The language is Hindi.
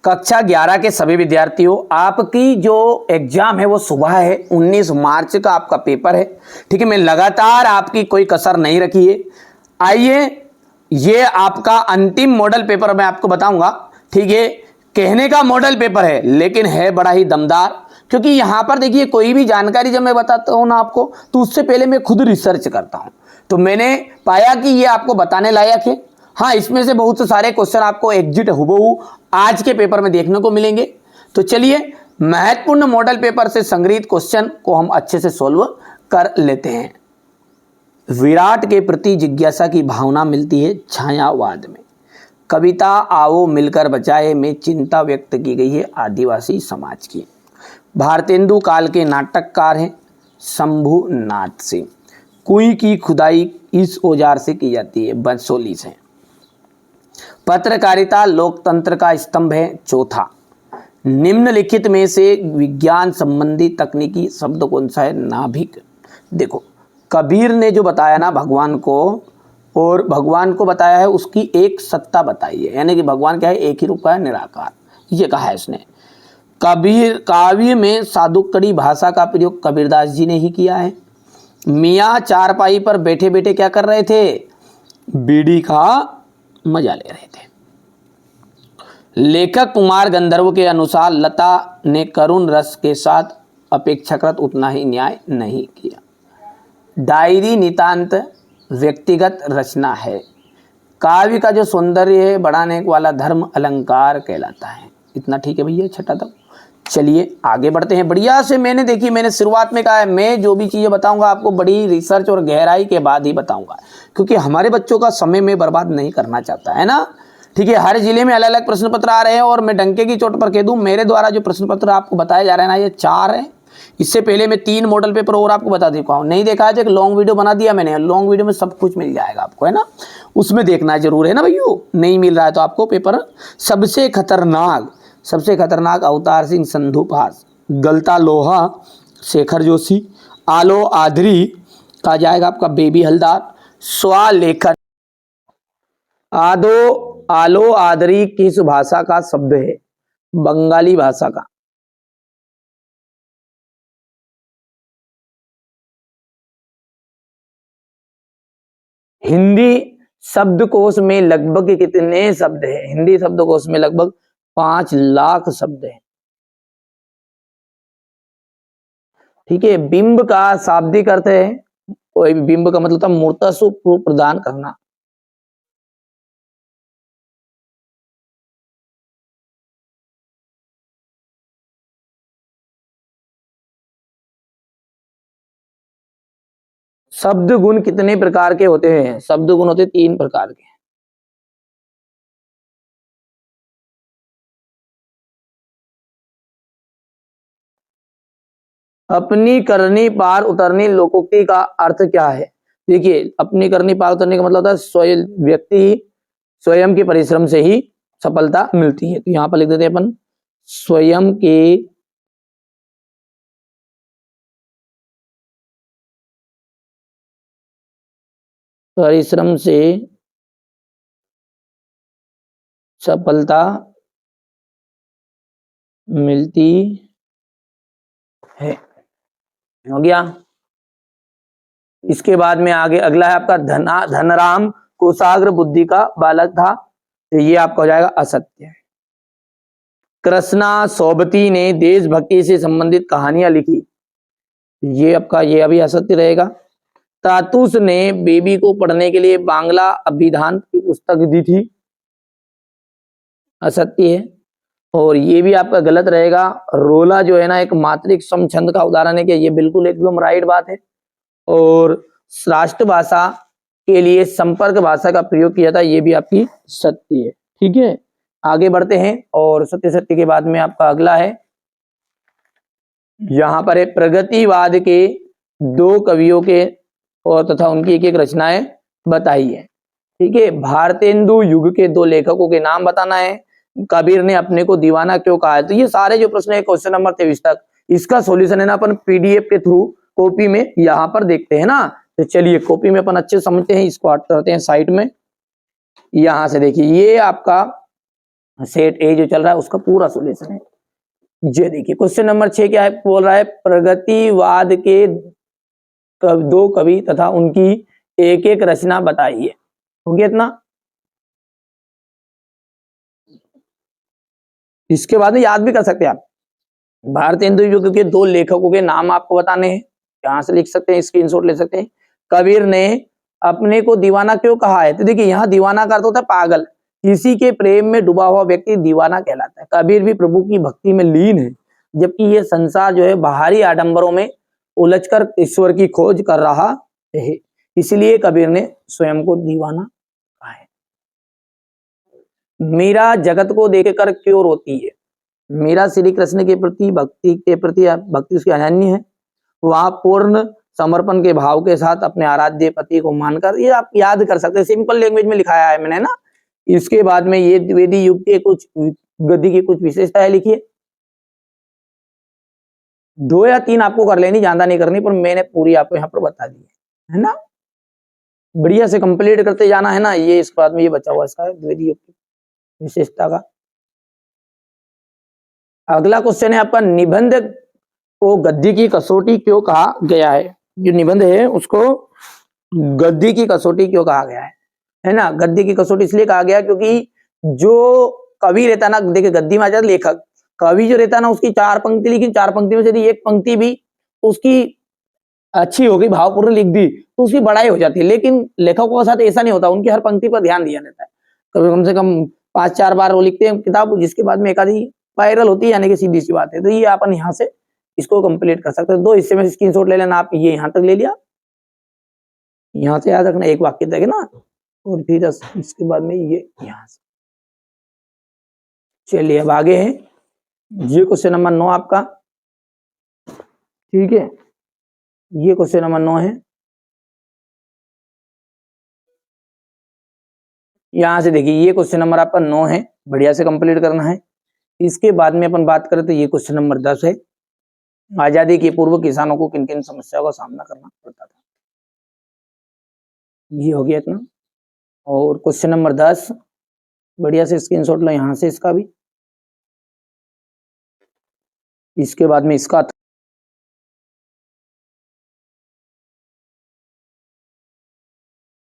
कक्षा 11 के सभी विद्यार्थियों, आपकी जो एग्जाम है वो सुबह है, 19 मार्च का आपका पेपर है। ठीक है, मैं लगातार आपकी कोई कसर नहीं रखी है। आइए, ये आपका अंतिम मॉडल पेपर मैं आपको बताऊंगा। ठीक है, कहने का मॉडल पेपर है लेकिन है बड़ा ही दमदार, क्योंकि यहां पर देखिए कोई भी जानकारी जब मैं बताता हूं ना आपको, तो उससे पहले मैं खुद रिसर्च करता हूं। तो मैंने पाया कि ये आपको बताने लायक है। हाँ, इसमें से बहुत सारे क्वेश्चन आपको एग्जिट हुबहू आज के पेपर में देखने को मिलेंगे। तो चलिए, महत्वपूर्ण मॉडल पेपर से संग्रहित क्वेश्चन को हम अच्छे से सोल्व कर लेते हैं। विराट के प्रति जिज्ञासा की भावना मिलती है छायावाद में। कविता आओ मिलकर बचाए में चिंता व्यक्त की गई है आदिवासी समाज की। भारतेंदु काल के नाटककार हैं शंभुनाथ सिंह। कुई की खुदाई इस औजार से की जाती है, बंसोली से। पत्रकारिता लोकतंत्र का स्तंभ है, चौथा। निम्नलिखित में से विज्ञान संबंधी तकनीकी शब्द कौन सा है, नाभिक। देखो, कबीर ने जो बताया ना भगवान को, और भगवान को बताया है उसकी एक सत्ता बताई है, यानी कि भगवान क्या है, एक ही रूप का है, निराकार, ये कहा है उसने। कबीर काव्य में साधुकड़ी भाषा का प्रयोग कबीरदास जी ने ही किया है। मियाँ चारपाई पर बैठे बैठे क्या कर रहे थे, बीड़ी का मजा ले रहे थे। लेखक कुमार गंधर्व के अनुसार लता ने करुण रस के साथ अपेक्षाकृत उतना ही न्याय नहीं किया। डायरी नितांत व्यक्तिगत रचना है। काव्य का जो सौंदर्य है बढ़ाने वाला धर्म अलंकार कहलाता है। इतना ठीक है भैया, छठा तक। चलिए आगे बढ़ते हैं। बढ़िया से मैंने शुरुआत में कहा है, मैं जो भी चीज़ें बताऊंगा आपको बड़ी रिसर्च और गहराई के बाद ही बताऊंगा, क्योंकि हमारे बच्चों का समय में बर्बाद नहीं करना चाहता है ना। ठीक है, हर जिले में अलग अलग प्रश्न पत्र आ रहे हैं, और मैं डंके की चोट पर कह दूं, मेरे द्वारा जो प्रश्न पत्र आपको बताए जा रहे हैं ना, ये 4 हैं। इससे पहले मैं 3 मॉडल पेपर और आपको बता चुका हूं। नहीं देखा है तो एक लॉन्ग वीडियो बना दिया मैंने, लॉन्ग वीडियो में सब कुछ मिल जाएगा आपको, है ना। उसमें देखना जरूर है ना भैया, नहीं मिल रहा है तो आपको पेपर। सबसे खतरनाक अवतार सिंह संधू पास, गलता लोहा शेखर जोशी, आलो आधरी कहा जाएगा आपका बेबी हलदार, स्वालेखन। आलो आदरी किस भाषा का शब्द है, बंगाली भाषा का। हिंदी शब्दकोश में लगभग कितने शब्द हैं, हिंदी शब्दकोश में लगभग 5 लाख शब्द हैं। ठीक है, बिंब का शाब्दिक अर्थ है, बिंब का मतलब था मूर्ता स्वरूप प्रदान करना। शब्द गुण कितने प्रकार के होते हैं, शब्द गुण होते 3 प्रकार के। अपनी करनी पार उतरनी लोकोक्ति का अर्थ क्या है। देखिए, अपनी करनी पार उतरने का मतलब होता है स्वयं व्यक्ति स्वयं के परिश्रम से ही सफलता मिलती है। तो यहां पर लिख देते हैं अपन, स्वयं के परिश्रम से सफलता मिलती है। हो गया। इसके बाद में आगे अगला है आपका धनराम कुशाग्र बुद्धि का बालक था, तो ये आपका हो जाएगा असत्य। कृष्णा सोबती ने देशभक्ति से संबंधित कहानियां लिखी, ये आपका ये अभी असत्य रहेगा। तातुस ने बेबी को पढ़ने के लिए बांग्ला अभिधान की पुस्तक दी थी, असत्य है। और ये भी आपका गलत रहेगा। रोला जो है ना एक मात्रिक सम छंद का उदाहरण है, कि ये बिल्कुल एकदम राइट बात है। और राष्ट्रभाषा के लिए संपर्क भाषा का प्रयोग किया था, ये भी आपकी सत्य है। ठीक है, आगे बढ़ते हैं। और सत्य के बाद में आपका अगला है, यहां पर है प्रगतिवाद के 2 कवियों के और तथा उनकी एक एक रचनाएं बताइए। ठीक है, भारतेंदु युग के 2 लेखकों के नाम बताना है। कबीर ने अपने को दीवाना क्यों कहा है। तो ये सारे जो प्रश्न है क्वेश्चन नंबर 23 तक, इसका सॉल्यूशन है ना अपन पीडीएफ के थ्रू कॉपी में यहां पर देखते हैं ना। तो चलिए कॉपी में अपन अच्छे समझते हैं, इसको हट करते हैं साइड में। यहां से देखिए, ये आपका सेट ए जो चल रहा है उसका पूरा सोल्यूशन है। ये देखिए क्वेश्चन नंबर 6 क्या है, बोल रहा है प्रगतिवाद के दो कवि तथा उनकी एक एक रचना बताइए। हो गया इतना। इसके बाद में याद भी कर सकते हैं आप, भारतीय हिंदू युग के दो लेखकों के नाम आपको बताने हैं, यहां से लिख सकते हैं, स्क्रीनशॉट ले सकते हैं। कबीर ने अपने को दीवाना क्यों कहा है, तो देखिए यहाँ दीवाना का अर्थ होता है पागल, किसी के प्रेम में डूबा हुआ व्यक्ति दीवाना कहलाता है। कबीर भी प्रभु की भक्ति में लीन है, जबकि ये संसार जो है बाहरी आडंबरों में उलझकर ईश्वर की खोज कर रहा है, इसलिए कबीर ने स्वयं को दीवाना कहा है। मीरा जगत को देखकर क्यों रोती है, मीरा श्री कृष्ण के प्रति भक्ति उसकी अनन्य है, वह पूर्ण समर्पण के भाव के साथ अपने आराध्य पति को मानकर, ये आप याद कर सकते हैं, सिंपल लैंग्वेज में लिखाया है मैंने ना। इसके बाद में ये द्विवेदी युग के कुछ गद्य की कुछ विशेषताएं लिखिए, 2 या 3 आपको कर लेनी, ज्यादा नहीं करनी, पर मैंने पूरी आपको यहाँ पर बता दी है ना। बढ़िया से कंप्लीट करते जाना है ना। ये इसके बाद में ये बचा हुआ इसका द्विवेदी युग की विशेषता का। अगला क्वेश्चन है आपका, निबंध को गद्य की कसौटी क्यों कहा गया है। जो निबंध है उसको गद्य की कसौटी क्यों कहा गया है ना। गद्य की कसौटी इसलिए कहा गया क्योंकि जो कवि रहता ना, देखिए गद्य में आ जाता लेखक, कवि जो रहता ना उसकी 4 पंक्ति लिखी, 4 पंक्ति में से यदि एक पंक्ति भी उसकी अच्छी होगी, भावपूर्ण लिख दी, तो उसकी बड़ाई हो जाती है। लेकिन लेखकों के साथ ऐसा नहीं होता, उनकी हर पंक्ति पर ध्यान दिया जाता है। कभी कम से कम 5-4 बार वो लिखते हैं किताब, जिसके बाद में एक आधी वायरल होती है, यानी कि सीधी सी बात है। तो ये अपन यहाँ से इसको कंप्लीट कर सकते हैं। 2 हिस्से में स्क्रीनशॉट ले लेना आप, ये यहाँ तक ले लिया, यहाँ से याद रखना एक वाक्य तक है ना, और फिर इसके बाद में ये यहाँ से। चलिए अब आगे है, ये क्वेश्चन नंबर 9 आपका, ठीक है। ये क्वेश्चन नंबर 9 है, यहां से देखिए ये क्वेश्चन नंबर आपका 9 है, बढ़िया से कंप्लीट करना है। इसके बाद में अपन बात करें तो ये क्वेश्चन नंबर 10 है, आजादी के पूर्व किसानों को किन किन समस्याओं का सामना करना पड़ता था। ये हो गया इतना। और क्वेश्चन नंबर 10 बढ़िया से स्क्रीनशॉट लो यहां से इसका भी। इसके बाद में इसका